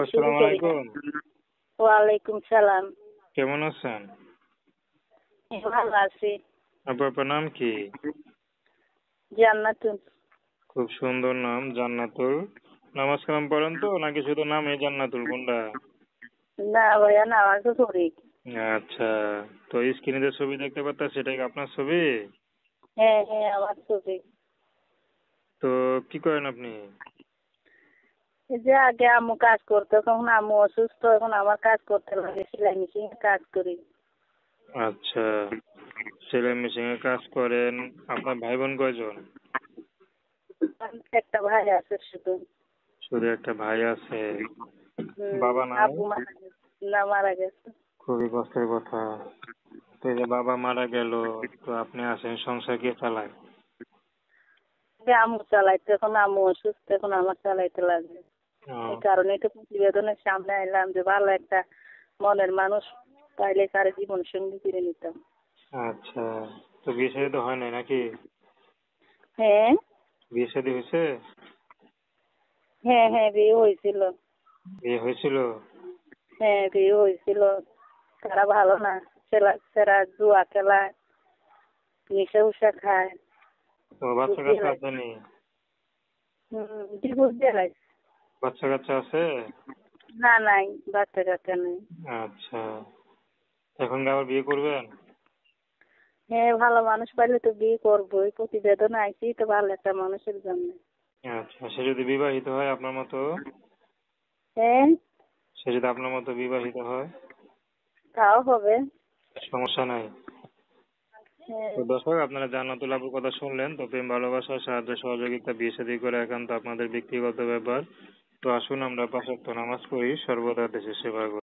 শুরু আসসালামু করি। আলাইকুম। ওয়ালাইকুম সালাম। কেমন আছেন? ভালো আছি। আপনার নাম কি? জান্নাতুন। খুব সুন্দর নাম, জান্নাতুল। নামাজ কালাম পড়েন তো নাকি শুধু নামে জান্নাতুল কোনটা? না ভাইয়া, নামাজও করি। আচ্ছা, তো স্ক্রিনে যে ছবি দেখতে পাচ্ছেন সেটাই কি আপনার ছবি? হ্যাঁ হ্যাঁ, আমার ছবি। তো কি করেন আপনি? এই যে আগে আম্মু কাজ করতো, এখন আম্মু অসুস্থ, এখন আমার কাজ করতে লাগে, সেলাই মেশিনে কাজ করি। আচ্ছা, সেলাই মেশিনে কাজ করেন। আপনার ভাই বোন কয়জন? একটা ভাই আছে শুধু। শুধু একটা ভাই আছে। হম। বাবা নাই? আব্বু মারা গেছে। না, মারা গেছে। খুবই কষ্টের কথা। তো এই যে বাবা মারা গেল, তো আপনি আছেন, সংসার কে চালায়? যে আম্মু চালাইতো, এখন আম্মু অসুস্থ, এখন আমার চালাইতে লাগে। এই কারণে তো প্রতিবেদনের সামনে এলাম যে ভালো একটা মনের মানুষ পাইলে কারে জীবন সঙ্গী করে নিতাম। আচ্ছা, তো বিয়ে শাদী তো হয় নাই নাকি? হ্যাঁ বিয়ে শাদী হয়েছে? হ্যাঁ হ্যাঁ, বিয়ে হয়েছিল। বিয়ে হয়েছিল? হ্যাঁ, বিয়ে হয়েছিল। তারা ভালো না। ছেলেরা জুয়া খেলায়, নেশা উষা খায়। তো বাচ্চা কাচ্চা আছে নি? ডিভোর্স দিয়ে লাগছে। বাচ্চা কাচ্চা আছে? না, নাই, বাচ্চা কাচ্চা নেই। আচ্ছা, এখন কি আবার বিয়ে করবেন? হ্যাঁ, ভালো মানুষ পাইলে তো বিয়ে করবোই, প্রতিবেদন আইছি তো ভালো একটা মানুষের জন্য। আচ্ছা, সে যদি বিবাহিত হয় আপনার মতো? হ্যাঁ, সে যদি আপনার মতো বিবাহিত হয়? তাও হবে। সমস্যা নাই। হ্যাঁ। তো দর্শক, আপনারা জান্নাতুল আপুর কথা শুনলেন। তো প্রেম ভালোবাসা সাহায্য সহযোগিতা বিয়ে শাদী করে একান্ত আপনাদের ব্যক্তিগত ব্যাপার। তো আসুন আমরা ৫ ওয়াক্ত নামাজ পড়ি, সর্বদা দেশের সেবা করি।